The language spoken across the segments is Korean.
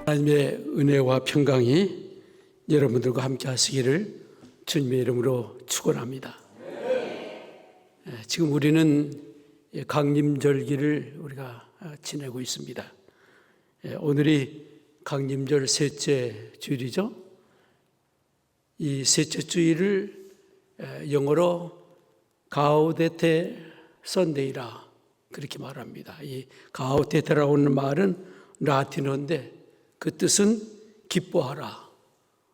하나님의 은혜와 평강이 여러분들과 함께 하시기를 주님의 이름으로 축원합니다. 지금 우리는 강림절기를 우리가 지내고 있습니다. 오늘이 강림절 셋째 주일이죠. 이 셋째 주일을 영어로 가우데테 선데이라 그렇게 말합니다. 이 가우데테라고 하는 말은 라틴어인데 그 뜻은 기뻐하라,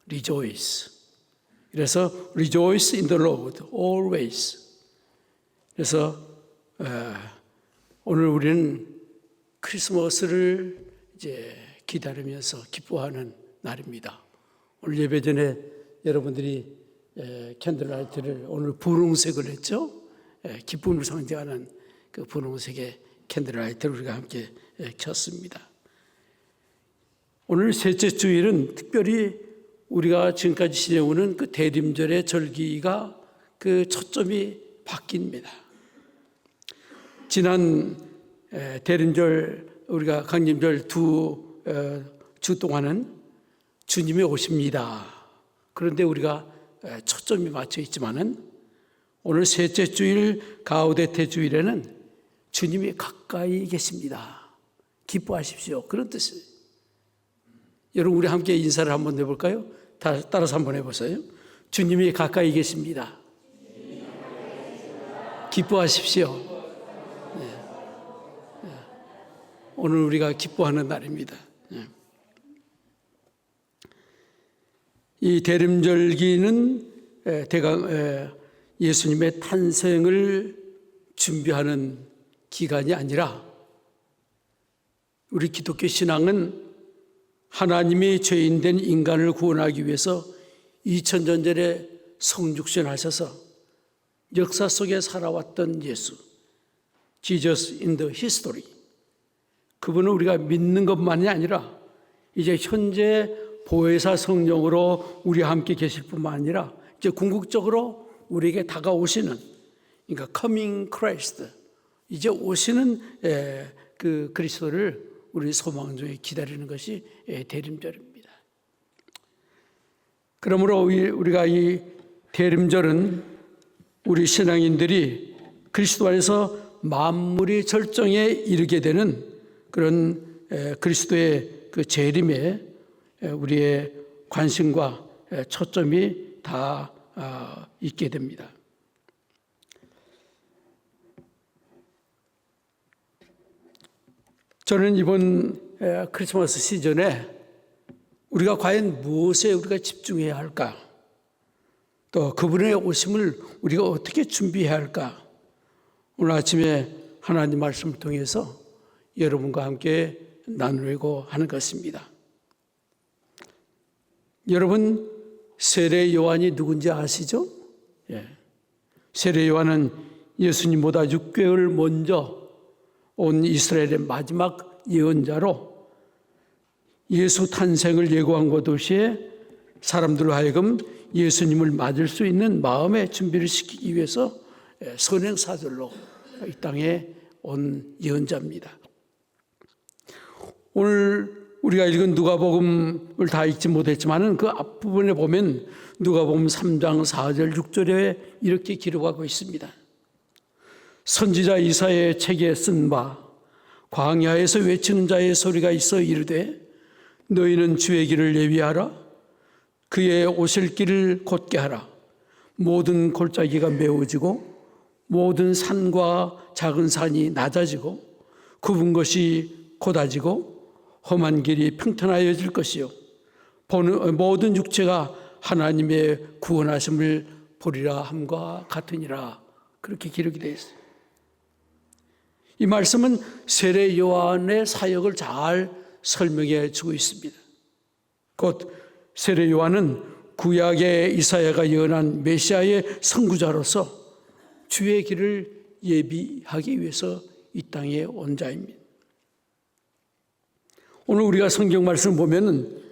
rejoice. 그래서 rejoice in the Lord always. 그래서 오늘 우리는 크리스마스를 이제 기다리면서 기뻐하는 날입니다. 오늘 예배 전에 여러분들이 캔들라이트를 오늘 분홍색을 했죠. 기쁨을 상징하는 그 분홍색의 캔들라이트를 우리가 함께 켰습니다. 오늘 셋째 주일은 특별히 우리가 지금까지 지내오는 그 대림절의 절기가 그 초점이 바뀝니다. 지난 대림절 우리가 강림절 두 주 동안은 주님이 오십니다. 그런데 우리가 초점이 맞춰 있지만은 오늘 셋째 주일 가우데테 주일에는 주님이 가까이 계십니다. 기뻐하십시오. 그런 뜻이에요. 여러분 우리 함께 인사를 한번 해볼까요? 따라서 한번 해보세요. 주님이 가까이 계십니다. 기뻐하십시오. 네. 오늘 우리가 기뻐하는 날입니다. 이 대림절기는 예수님의 탄생을 준비하는 기간이 아니라 우리 기독교 신앙은 하나님이 죄인된 인간을 구원하기 위해서 2000년 전에 성육신하셔서 역사 속에 살아왔던 예수, Jesus in the history. 그분은 우리가 믿는 것만이 아니라 이제 현재 보혜사 성령으로 우리와 함께 계실 뿐만 아니라 이제 궁극적으로 우리에게 다가오시는, 그러니까 coming Christ, 이제 오시는 그 그리스도를 우리 소망 중에 기다리는 것이 대림절입니다. 그러므로 우리가 이 대림절은 우리 신앙인들이 그리스도 안에서 만물이 절정에 이르게 되는 그런 그리스도의 그 재림에 우리의 관심과 초점이 다 있게 됩니다. 저는 이번 크리스마스 시즌에 우리가 과연 무엇에 우리가 집중해야 할까? 또 그분의 오심을 우리가 어떻게 준비해야 할까? 오늘 아침에 하나님 말씀을 통해서 여러분과 함께 나누려고 하는 것입니다. 여러분, 세례 요한이 누군지 아시죠? 세례 요한은 예수님보다 6개월 먼저 온 이스라엘의 마지막 예언자로 예수 탄생을 예고한 동시에 사람들로 하여금 예수님을 맞을 수 있는 마음의 준비를 시키기 위해서 선행사절로 이 땅에 온 예언자입니다. 오늘 우리가 읽은 누가복음을 다 읽지 못했지만 그 앞부분에 보면 누가복음 3장 4절 6절에 이렇게 기록하고 있습니다. 선지자 이사야의 책에 쓴 바 광야에서 외치는 자의 소리가 있어 이르되 너희는 주의 길을 예비하라. 그의 오실 길을 곧게 하라. 모든 골짜기가 메워지고 모든 산과 작은 산이 낮아지고 굽은 것이 곧아지고 험한 길이 평탄하여질 것이요 모든 육체가 하나님의 구원하심을 보리라 함과 같으니라. 그렇게 기록이 되어 있어요. 이 말씀은 세례 요한의 사역을 잘 설명해 주고 있습니다. 곧 세례 요한은 구약의 이사야가 예언한 메시아의 선구자로서 주의 길을 예비하기 위해서 이 땅에 온 자입니다. 오늘 우리가 성경 말씀을 보면은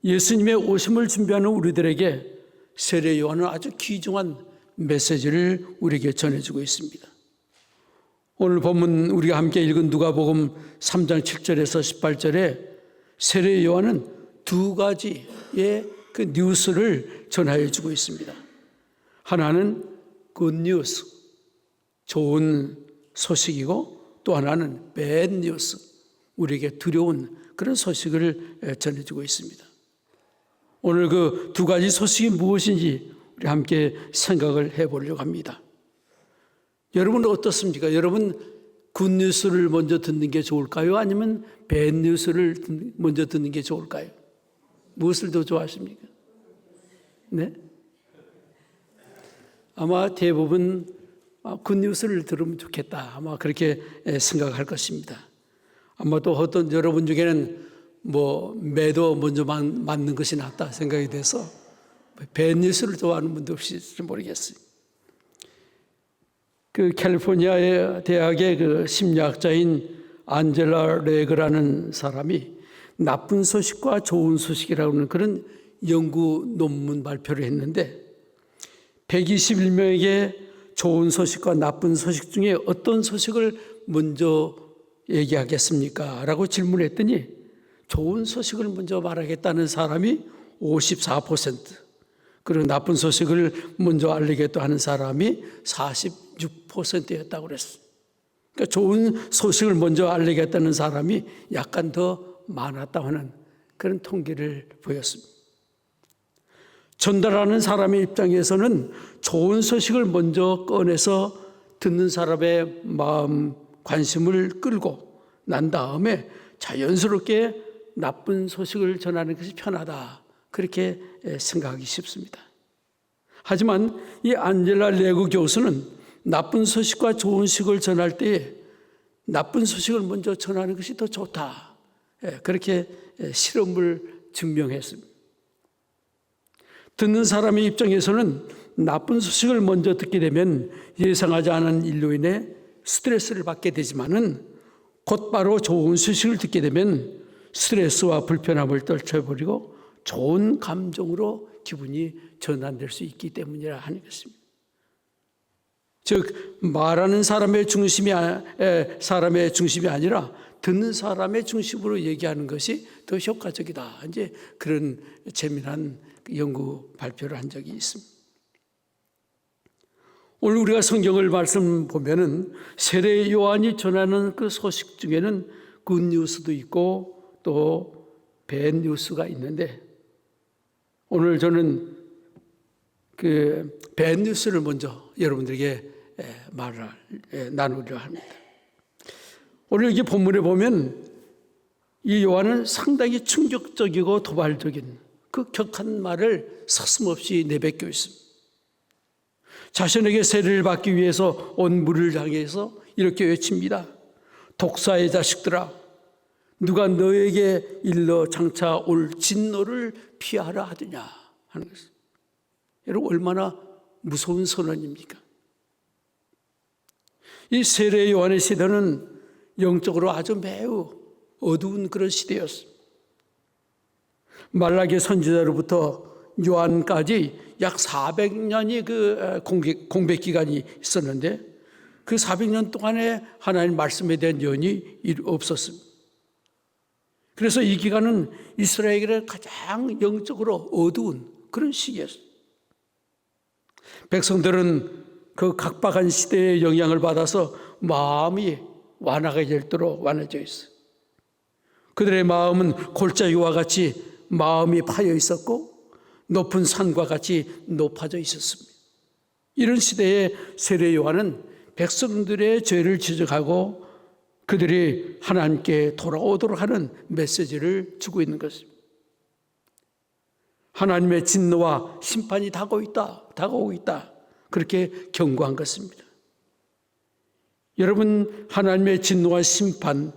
예수님의 오심을 준비하는 우리들에게 세례 요한은 아주 귀중한 메시지를 우리에게 전해주고 있습니다. 오늘 본문 우리가 함께 읽은 누가복음 3장 7절에서 18절에 세례 요한은 두 가지의 그 뉴스를 전하여 주고 있습니다. 하나는 굿뉴스, 좋은 소식이고, 또 하나는 배드뉴스, 우리에게 두려운 그런 소식을 전해주고 있습니다. 오늘 그 두 가지 소식이 무엇인지 우리 함께 생각을 해보려고 합니다. 여러분은 어떻습니까? 여러분 굿뉴스를 먼저 듣는 게 좋을까요? 아니면 배드뉴스를 먼저 듣는 게 좋을까요? 무엇을 더 좋아하십니까? 네? 아마 대부분 굿뉴스를 들으면 좋겠다, 아마 그렇게 생각할 것입니다. 아마 또 어떤 여러분 중에는 매도 먼저 맞는 것이 낫다 생각이 돼서 배드뉴스를 좋아하는 분도 없을지 모르겠어요. 그 캘리포니아 대학의 그 심리학자인 안젤라 레그라는 사람이 나쁜 소식과 좋은 소식이라고 하는 그런 연구 논문 발표를 했는데, 121명에게 좋은 소식과 나쁜 소식 중에 어떤 소식을 먼저 얘기하겠습니까? 라고 질문했더니 좋은 소식을 먼저 말하겠다는 사람이 54%, 그리고 나쁜 소식을 먼저 알리겠다 하는 사람이 46%였다고 그랬어요. 그러니까 좋은 소식을 먼저 알리겠다는 사람이 약간 더 많았다고 하는 그런 통계를 보였습니다. 전달하는 사람의 입장에서는 좋은 소식을 먼저 꺼내서 듣는 사람의 마음, 관심을 끌고 난 다음에 자연스럽게 나쁜 소식을 전하는 것이 편하다, 그렇게 생각하기 쉽습니다. 하지만 이 안젤라 레그 교수는 나쁜 소식과 좋은 소식을 전할 때에 나쁜 소식을 먼저 전하는 것이 더 좋다, 그렇게 실험을 증명했습니다. 듣는 사람의 입장에서는 나쁜 소식을 먼저 듣게 되면 예상하지 않은 일로 인해 스트레스를 받게 되지만은 곧바로 좋은 소식을 듣게 되면 스트레스와 불편함을 떨쳐버리고 좋은 감정으로 기분이 전환될 수 있기 때문이라 하는 것입니다. 즉 말하는 사람의 중심이 아니라 듣는 사람의 중심으로 얘기하는 것이 더 효과적이다, 이제 그런 재미난 연구 발표를 한 적이 있습니다. 오늘 우리가 성경을 말씀 보면은 세례 요한이 전하는 그 소식 중에는 굿뉴스도 있고 또 배드뉴스가 있는데, 오늘 저는 그 배드뉴스를 먼저 여러분들에게 나누려 합니다. 오늘 여기 본문에 보면 이 요한은 상당히 충격적이고 도발적인 그 격한 말을 서슴없이 내뱉고 있습니다. 자신에게 세례를 받기 위해서 온 무리를 향해서 이렇게 외칩니다. 독사의 자식들아, 누가 너에게 일러 장차 올 진노를 피하라 하더냐 하는 것입니다. 여러분 얼마나 무서운 선언입니까? 이 세례 요한의 시대는 영적으로 아주 매우 어두운 그런 시대였습니다. 말라기 선지자로부터 요한까지 약 400년이 그 공백 기간이 있었는데, 그 400년 동안에 하나님 말씀에 대한 연이 없었습니다. 그래서 이 기간은 이스라엘의 가장 영적으로 어두운 그런 시기였어요. 백성들은 그 각박한 시대의 영향을 받아서 마음이 완화가 될도록 완화되어 있어요. 그들의 마음은 골짜기와 같이 마음이 파여 있었고 높은 산과 같이 높아져 있었습니다. 이런 시대에 세례 요한은 백성들의 죄를 지적하고 그들이 하나님께 돌아오도록 하는 메시지를 주고 있는 것입니다. 하나님의 진노와 심판이 다가오고 있다. 그렇게 경고한 것입니다. 여러분, 하나님의 진노와 심판,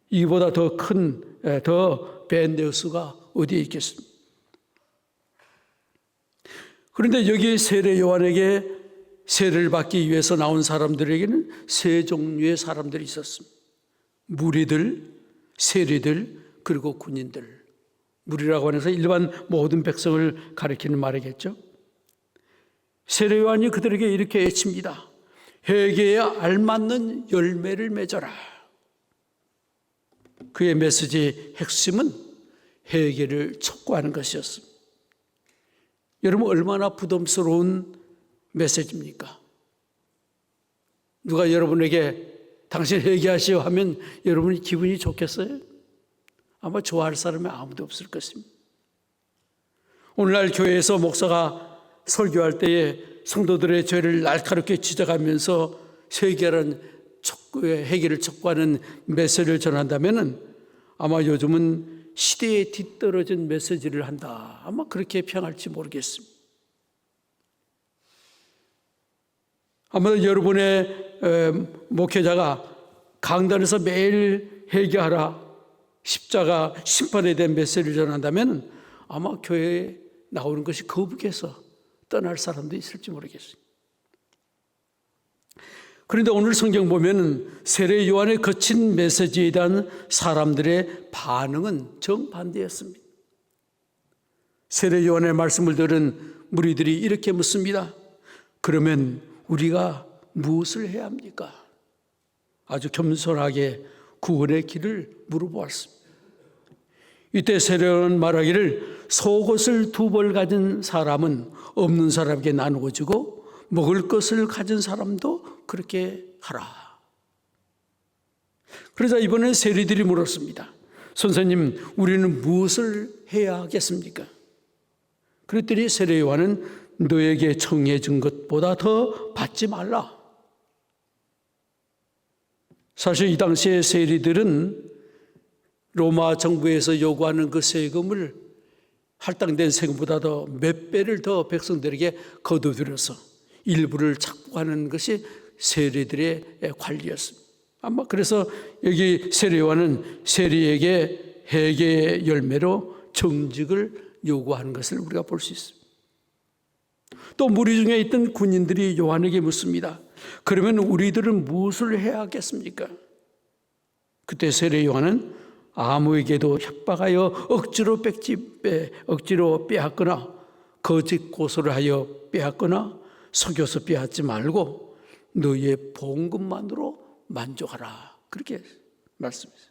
이보다 더 큰, 더 배드뉴스가 어디에 있겠습니까? 그런데 여기 세례 요한에게 세례를 받기 위해서 나온 사람들에게는 세 종류의 사람들이 있었습니다. 무리들, 세리들, 그리고 군인들. 무리라고 하면서 일반 모든 백성을 가리키는 말이겠죠. 세례 요한이 그들에게 이렇게 외칩니다. 회개에 알맞는 열매를 맺어라. 그의 메시지의 핵심은 회개를 촉구하는 것이었습니다. 여러분, 얼마나 부담스러운 메시지입니까? 누가 여러분에게 당신 회개하시오 하면 여러분이 기분이 좋겠어요? 아마 좋아할 사람이 아무도 없을 것입니다. 오늘날 교회에서 목사가 설교할 때에 성도들의 죄를 날카롭게 지적하면서 회개를 촉구하는 메시지를 전한다면 아마 요즘은 시대에 뒤떨어진 메시지를 한다. 아마 그렇게 평할지 모르겠습니다. 아마 여러분의 목회자가 강단에서 매일 회개하라, 십자가 심판에 대한 메시지를 전한다면 아마 교회에 나오는 것이 거북해서 떠날 사람도 있을지 모르겠어요. 그런데 오늘 성경 보면 세례 요한의 거친 메시지에 대한 사람들의 반응은 정반대였습니다. 세례 요한의 말씀을 들은 무리들이 이렇게 묻습니다. 그러면 우리가 무엇을 해야 합니까? 아주 겸손하게 구원의 길을 물어보았습니다. 이때 세례 요한은 말하기를 속옷을 2벌 가진 사람은 없는 사람에게 나누어 주고 먹을 것을 가진 사람도 그렇게 하라. 그러자 이번에 세리들이 물었습니다. 선생님, 우리는 무엇을 해야 하겠습니까? 그랬더니 세례 요한은 너에게 청해준 것보다 더 받지 말라. 사실 이 당시에 세리들은 로마 정부에서 요구하는 그 세금을 할당된 세금보다 더 몇 배를 더 백성들에게 거둬들여서 일부를 착복하는 것이 세리들의 관리였습니다. 아마 그래서 여기 세례 요한은 세리에게 회개의 열매로 정직을 요구하는 것을 우리가 볼 수 있습니다. 또 무리 중에 있던 군인들이 요한에게 묻습니다. 그러면 우리들은 무엇을 해야 하겠습니까? 그때 세례 요한은 아무에게도 협박하여 억지로 빼앗거나 거짓 고소를 하여 빼앗거나 속여서 빼앗지 말고 너희의 봉급만으로 만족하라. 그렇게 말씀했어요.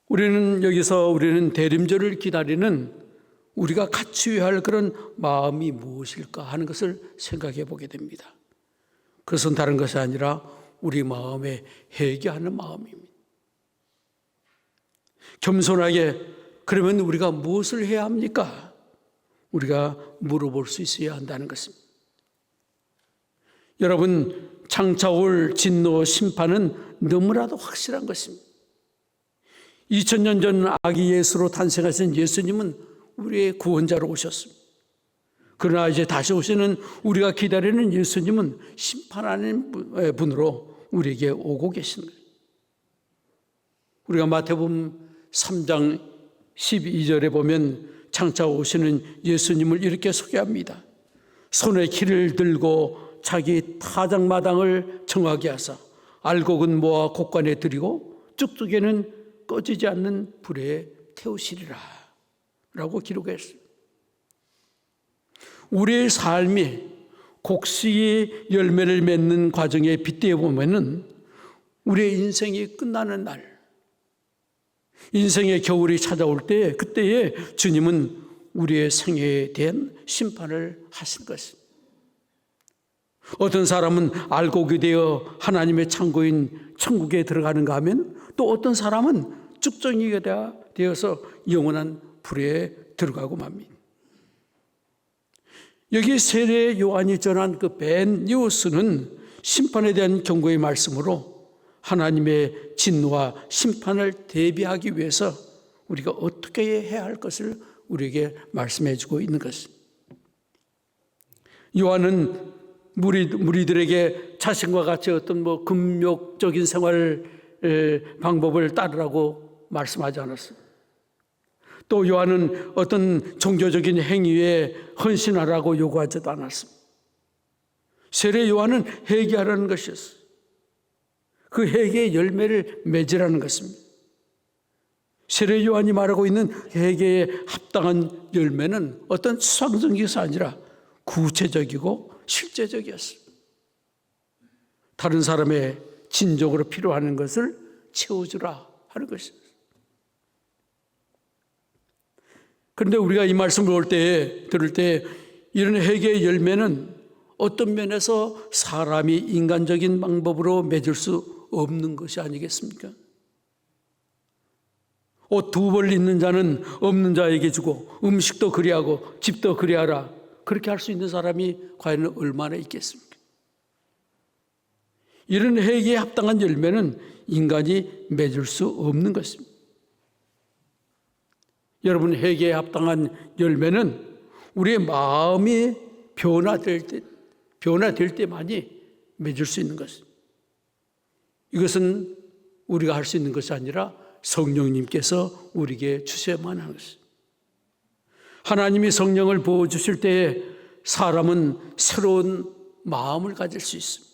우리는 대림절을 기다리는 우리가 갖추어야 할 그런 마음이 무엇일까 하는 것을 생각해 보게 됩니다. 그것은 다른 것이 아니라 우리 마음에 회개하는 마음입니다. 겸손하게 그러면 우리가 무엇을 해야 합니까? 우리가 물어볼 수 있어야 한다는 것입니다. 여러분, 장차올 진노 심판은 너무나도 확실한 것입니다. 2000년 전 아기 예수로 탄생하신 예수님은 우리의 구원자로 오셨습니다. 그러나 이제 다시 오시는 우리가 기다리는 예수님은 심판하는 분으로 우리에게 오고 계신 거예요. 우리가 마태복음 3장 12절에 보면 장차 오시는 예수님을 이렇게 소개합니다. 손에 키를 들고 자기 타작마당을 정하게 하사 알곡은 모아 곡간에 들이고 쭉쭉이는 꺼지지 않는 불에 태우시리라 라고 기록했어요. 우리의 삶이 곡식이 열매를 맺는 과정에 빗대어 보면은 우리의 인생이 끝나는 날, 인생의 겨울이 찾아올 때 그때에 주님은 우리의 생애에 대한 심판을 하실 것입니다. 어떤 사람은 알곡이 되어 하나님의 창고인 천국에 들어가는가 하면 또 어떤 사람은 쭉정이가 되어서 영원한 불에 들어가고 맙니다. 여기 세례 요한이 전한 그 밴 뉴스는 심판에 대한 경고의 말씀으로 하나님의 진노와 심판을 대비하기 위해서 우리가 어떻게 해야 할 것을 우리에게 말씀해 주고 있는 것입니다. 요한은 무리들에게 자신과 같이 어떤 금욕적인 생활 방법을 따르라고 말씀하지 않았습니다. 또 요한은 어떤 종교적인 행위에 헌신하라고 요구하지도 않았습니다. 세례 요한은 회개하라는 것이었어요. 그 회개의 열매를 맺으라는 것입니다. 세례 요한이 말하고 있는 회개에 합당한 열매는 어떤 추상적인 것이 아니라 구체적이고 실제적이었습니다. 다른 사람의 진정으로 필요한 것을 채워주라 하는 것입니다. 그런데 우리가 이 말씀을 들을 때 이런 회개의 열매는 어떤 면에서 사람이 인간적인 방법으로 맺을 수 없는 것이 아니겠습니까? 옷 2벌 있는 자는 없는 자에게 주고 음식도 그리하고 집도 그리하라. 그렇게 할 수 있는 사람이 과연 얼마나 있겠습니까? 이런 회개에 합당한 열매는 인간이 맺을 수 없는 것입니다. 여러분, 회개에 합당한 열매는 우리의 마음이 변화될 때만이 맺을 수 있는 것입니다. 이것은 우리가 할 수 있는 것이 아니라 성령님께서 우리에게 주셔야만 하는 것입니다. 하나님이 성령을 부어주실 때에 사람은 새로운 마음을 가질 수 있습니다.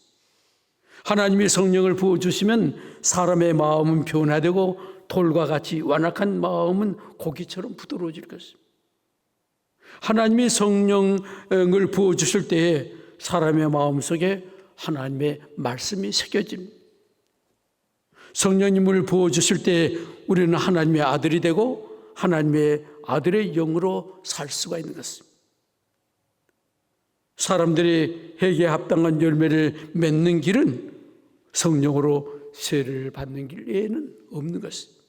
하나님이 성령을 부어주시면 사람의 마음은 변화되고 돌과 같이 완악한 마음은 고기처럼 부드러워질 것입니다. 하나님이 성령을 부어주실 때에 사람의 마음속에 하나님의 말씀이 새겨집니다. 성령님을 부어주실 때 우리는 하나님의 아들이 되고 하나님의 아들의 영으로 살 수가 있는 것입니다. 사람들이 회개에 합당한 열매를 맺는 길은 성령으로 세례를 받는 길 외에는 없는 것입니다.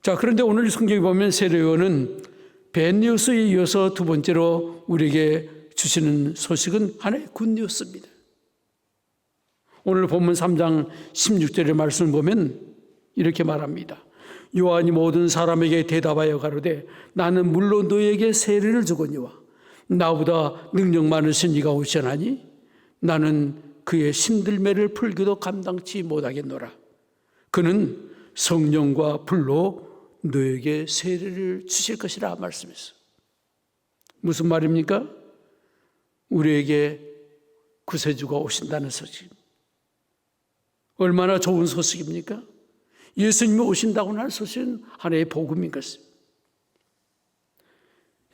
자, 그런데 오늘 성경에 보면 세례 요한은 밴뉴스에 이어서 두 번째로 우리에게 주시는 소식은 하나의 굿뉴스입니다. 오늘 본문 3장 16절의 말씀을 보면 이렇게 말합니다. 요한이 모든 사람에게 대답하여 가로되 나는 물로 너에게 세례를 주거니와 나보다 능력 많으신 이가 오시나니 나는 그의 신들매를 풀기도 감당치 못하겠노라. 그는 성령과 불로 너에게 세례를 주실 것이라 말씀했어요. 무슨 말입니까? 우리에게 구세주가 오신다는 소식. 얼마나 좋은 소식입니까? 예수님이 오신다고 하는 소식은 하나의 복음인 것입니다.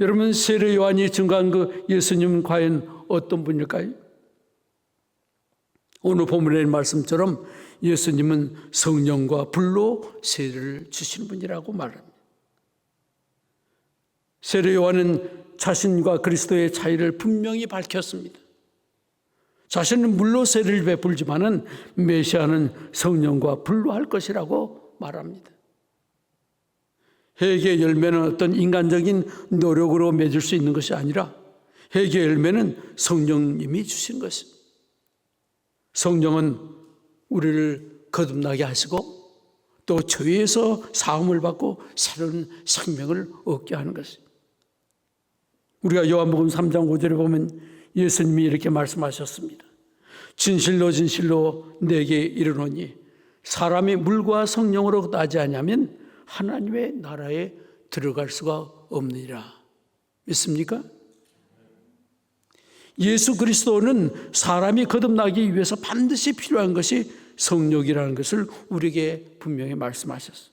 여러분, 세례 요한이 증거한 그 예수님은 과연 어떤 분일까요? 오늘 본문의 말씀처럼 예수님은 성령과 불로 세례를 주시는 분이라고 말합니다. 세례 요한은 자신과 그리스도의 차이를 분명히 밝혔습니다. 자신은 물로 세례를 베풀지만은 메시아는 성령과 불로 할 것이라고 말합니다. 회개의 열매는 어떤 인간적인 노력으로 맺을 수 있는 것이 아니라 회개의 열매는 성령님이 주신 것입니다. 성령은 우리를 거듭나게 하시고 또 죄에서 사함을 받고 새로운 생명을 얻게 하는 것입니다. 우리가 요한복음 3장 5절에 보면 예수님이 이렇게 말씀하셨습니다. 진실로 진실로 내게 이르노니 사람이 물과 성령으로 나지 아니하면 하나님의 나라에 들어갈 수가 없느니라. 믿습니까? 예수 그리스도는 사람이 거듭나기 위해서 반드시 필요한 것이 성령이라는 것을 우리에게 분명히 말씀하셨어요.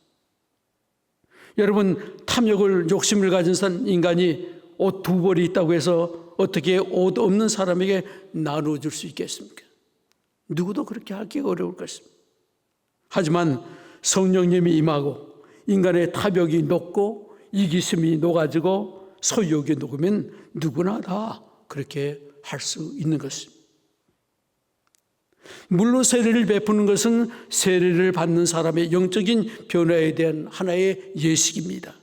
여러분, 탐욕을 욕심을 가진 인간이 옷 2벌이 있다고 해서 어떻게 옷 없는 사람에게 나눠줄 수 있겠습니까? 누구도 그렇게 하기 어려울 것입니다. 하지만 성령님이 임하고 인간의 탐욕이 녹고 이기심이 녹아지고 소유욕이 녹으면 누구나 다 그렇게 할 수 있는 것입니다. 물로 세례를 베푸는 것은 세례를 받는 사람의 영적인 변화에 대한 하나의 예식입니다.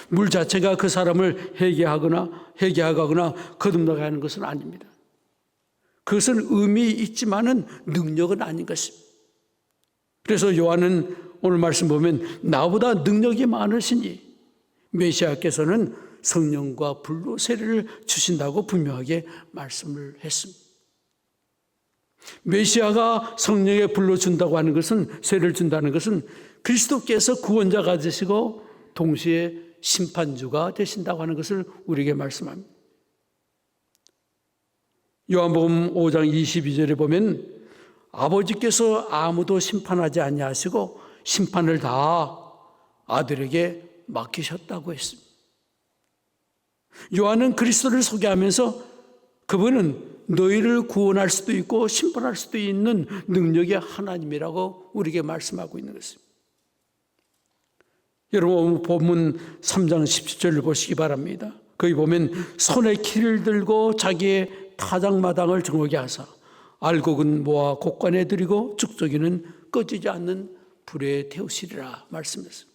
물 자체가 그 사람을 회개하거나 거듭나게 하는 것은 아닙니다. 그것은 의미 있지만은 능력은 아닌 것입니다. 그래서 요한은 오늘 말씀 보면 나보다 능력이 많으시니 메시아께서는 성령과 불로 세례를 주신다고 분명하게 말씀을 했습니다. 메시아가 성령의 불로 준다고 하는 것은, 세례를 준다는 것은 그리스도께서 구원자가 되시고 동시에 심판주가 되신다고 하는 것을 우리에게 말씀합니다. 요한복음 5장 22절에 보면 아버지께서 아무도 심판하지 아니하시고 심판을 다 아들에게 맡기셨다고 했습니다. 요한은 그리스도를 소개하면서 그분은 너희를 구원할 수도 있고 심판할 수도 있는 능력의 하나님이라고 우리에게 말씀하고 있는 것입니다. 여러분 본문 3장 17절을 보시기 바랍니다. 거기 보면 손에 키를 들고 자기의 타작마당을 정하게 하사 알곡은 모아 곡간에 들이고 죽적이는 꺼지지 않는 불에 태우시리라 말씀했습니다.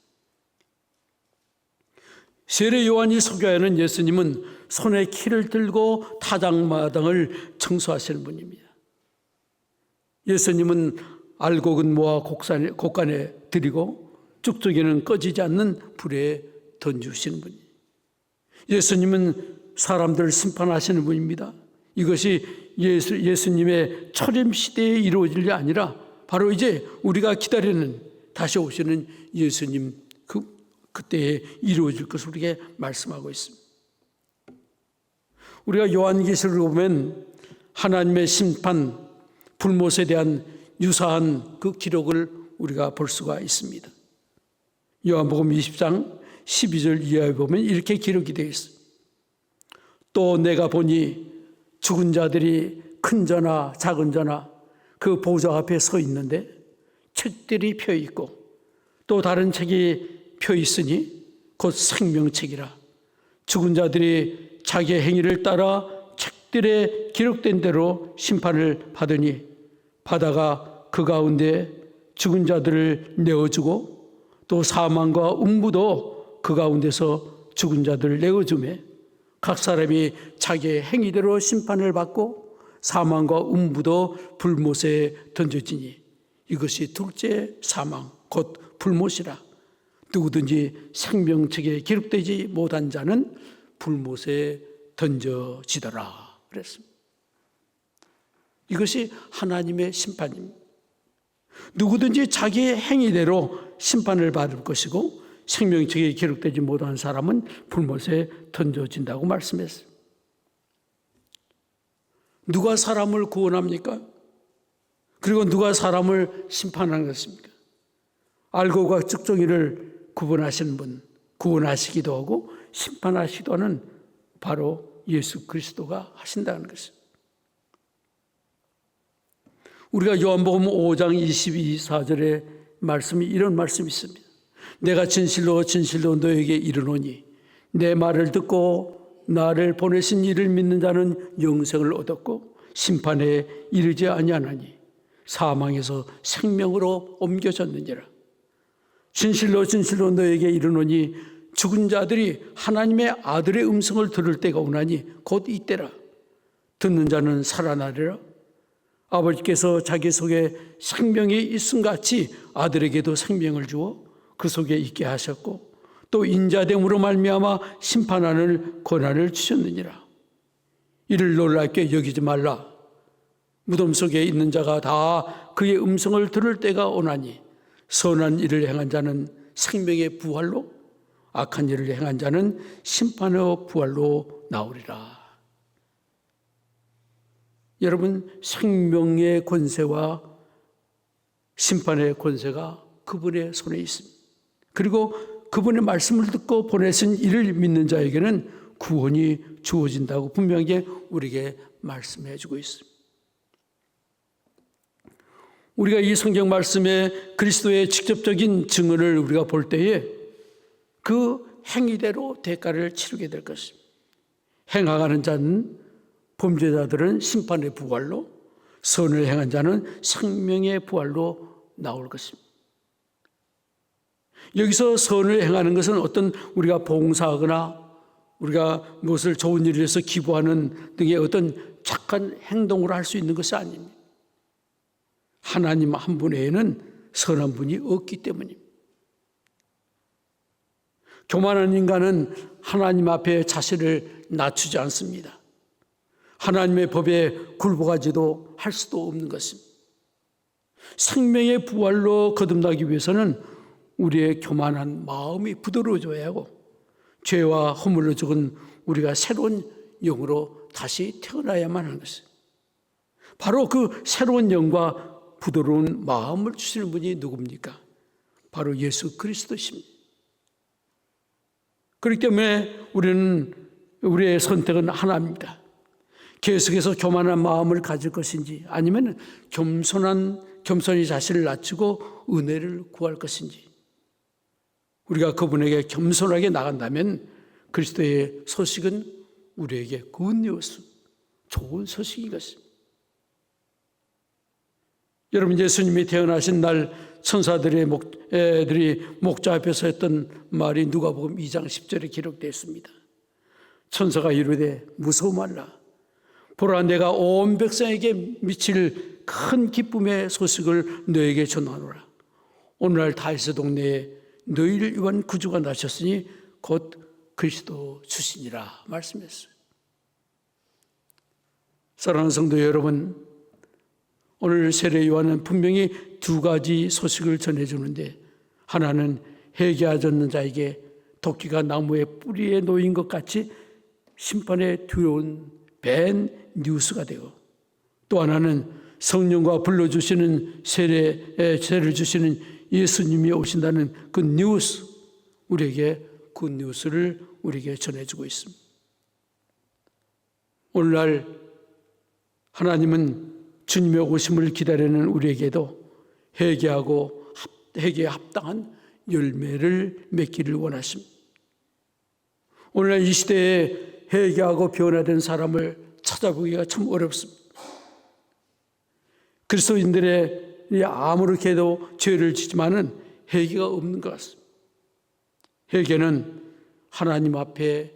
세례 요한이 소개하는 예수님은 손에 키를 들고 타작마당을 청소하시는 분입니다. 예수님은 알곡은 모아 곡간에 들이고 쭉쭉이는 꺼지지 않는 불에 던지시는 분이에요. 예수님은 사람들을 심판하시는 분입니다. 이것이 예수님의 초림 시대에 이루어질 게 아니라 바로 이제 우리가 기다리는 다시 오시는 예수님 그때에 이루어질 것을 우리에게 말씀하고 있습니다. 우리가 요한계시록을 보면 하나님의 심판, 불못에 대한 유사한 그 기록을 우리가 볼 수가 있습니다. 요한복음 20장 12절 이하에 보면 이렇게 기록이 되어 있습니다. 또 내가 보니 죽은 자들이 큰 자나 작은 자나 그 보좌 앞에 서 있는데 책들이 펴 있고 또 다른 책이 펴 있으니 곧 생명책이라. 죽은 자들이 자기의 행위를 따라 책들에 기록된 대로 심판을 받으니 바다가 그 가운데 죽은 자들을 내어주고 또 사망과 음부도 그 가운데서 죽은 자들을 내어주매 각 사람이 자기의 행위대로 심판을 받고 사망과 음부도 불못에 던져지니 이것이 둘째 사망 곧 불못이라. 누구든지 생명책에 기록되지 못한 자는 불못에 던져지더라 그랬습니다. 이것이 하나님의 심판입니다. 누구든지 자기의 행위대로 심판을 받을 것이고 생명책에 기록되지 못한 사람은 불못에 던져진다고 말씀했어요. 누가 사람을 구원합니까? 그리고 누가 사람을 심판하는 것입니까? 알곡과 쭉정이를 구분하시는 분, 구원하시기도 하고 심판하시기도 하는 바로 예수 그리스도가 하신다는 것입니다. 우리가 요한복음 5장 22절의 말씀이 이런 말씀이 있습니다. 내가 진실로 진실로 너에게 이르노니 내 말을 듣고 나를 보내신 이를 믿는 자는 영생을 얻었고 심판에 이르지 아니하나니 사망에서 생명으로 옮겨졌느니라. 진실로 진실로 너에게 이르노니 죽은 자들이 하나님의 아들의 음성을 들을 때가 오나니 곧 이때라. 듣는 자는 살아나리라. 아버지께서 자기 속에 생명이 있음같이 아들에게도 생명을 주어 그 속에 있게 하셨고 또 인자됨으로 말미암아 심판하는 권한을 주셨느니라. 이를 놀랍게 여기지 말라. 무덤 속에 있는 자가 다 그의 음성을 들을 때가 오나니 선한 일을 행한 자는 생명의 부활로 악한 일을 행한 자는 심판의 부활로 나오리라. 여러분, 생명의 권세와 심판의 권세가 그분의 손에 있습니다. 그리고 그분의 말씀을 듣고 보내신 이를 믿는 자에게는 구원이 주어진다고 분명하게 우리에게 말씀해 주고 있습니다. 우리가 이 성경 말씀에 그리스도의 직접적인 증언을 우리가 볼 때에 그 행위대로 대가를 치르게 될 것입니다. 행하는 자는 범죄자들은 심판의 부활로, 선을 행한 자는 생명의 부활로 나올 것입니다. 여기서 선을 행하는 것은 어떤 우리가 봉사하거나 우리가 무엇을 좋은 일을 위해서 기부하는 등의 어떤 착한 행동으로 할 수 있는 것이 아닙니다. 하나님 한 분 외에는 선한 분이 없기 때문입니다. 교만한 인간은 하나님 앞에 자신을 낮추지 않습니다. 하나님의 법에 굴복하지도 할 수도 없는 것입니다. 생명의 부활로 거듭나기 위해서는 우리의 교만한 마음이 부드러워져야 하고 죄와 허물로 죽은 우리가 새로운 영으로 다시 태어나야만 하는 것입니다. 바로 그 새로운 영과 부드러운 마음을 주시는 분이 누굽니까? 바로 예수 그리스도십니다. 그렇기 때문에 우리의 선택은 하나입니다. 계속해서 교만한 마음을 가질 것인지 아니면 겸손히 자신을 낮추고 은혜를 구할 것인지, 우리가 그분에게 겸손하게 나간다면 그리스도의 소식은 우리에게 굿뉴스, 좋은 소식인 것입니다. 여러분, 예수님이 태어나신 날 천사들이 목자 앞에서 했던 말이 누가복음 2장 10절에 기록되어 있습니다. 천사가 이르되 무서워 말라. 보라, 내가 온 백성에게 미칠 큰 기쁨의 소식을 너에게 전하노라. 오늘날 다윗의 동네에 너희를 위한 구주가 나셨으니 곧 그리스도 주시니라 말씀했어요. 사랑하는 성도 여러분, 오늘 세례 요한은 분명히 두 가지 소식을 전해주는데, 하나는 회개하지 자에게 도끼가 나무의 뿌리에 놓인 것 같이 심판에 두려운 밴 뉴스가 되고, 또 하나는 성령과 불러주시는 세례를 주시는 예수님이 오신다는 그 뉴스, 우리에게 그 뉴스를 우리에게 전해주고 있습니다. 오늘날 하나님은 주님의 오심을 기다리는 우리에게도 회개에 합당한 열매를 맺기를 원하십니다. 오늘날 이 시대에 회개하고 변화된 사람을 찾아보기가 참 어렵습니다. 그리스도인들이 아무렇게도 죄를 지지만은 회개가 없는 것 같습니다. 회개는 하나님 앞에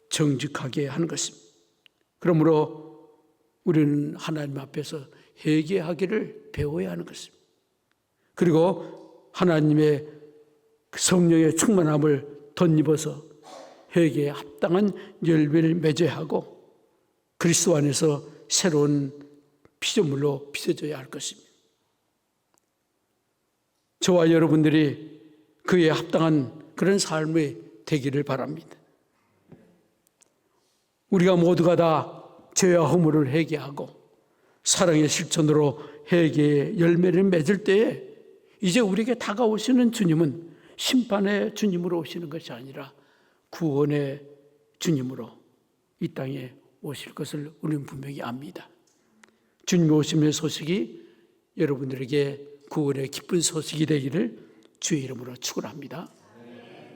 정직하게 하는 것입니다. 그러므로 우리는 하나님 앞에서 회개하기를 배워야 하는 것입니다. 그리고 하나님의 성령의 충만함을 덧입어서 회개에 합당한 열매를 맺어야 하고, 그리스도 안에서 새로운 피조물로 빚어져야 할 것입니다. 저와 여러분들이 그에 합당한 그런 삶이 되기를 바랍니다. 우리가 모두가 다 죄와 허물을 회개하고 사랑의 실천으로 회개의 열매를 맺을 때에 이제 우리에게 다가오시는 주님은 심판의 주님으로 오시는 것이 아니라 구원의 주님으로 이 땅에 오실 것을 우리는 분명히 압니다. 주님의 오심의 소식이 여러분들에게 구원의 기쁜 소식이 되기를 주의 이름으로 축원합니다.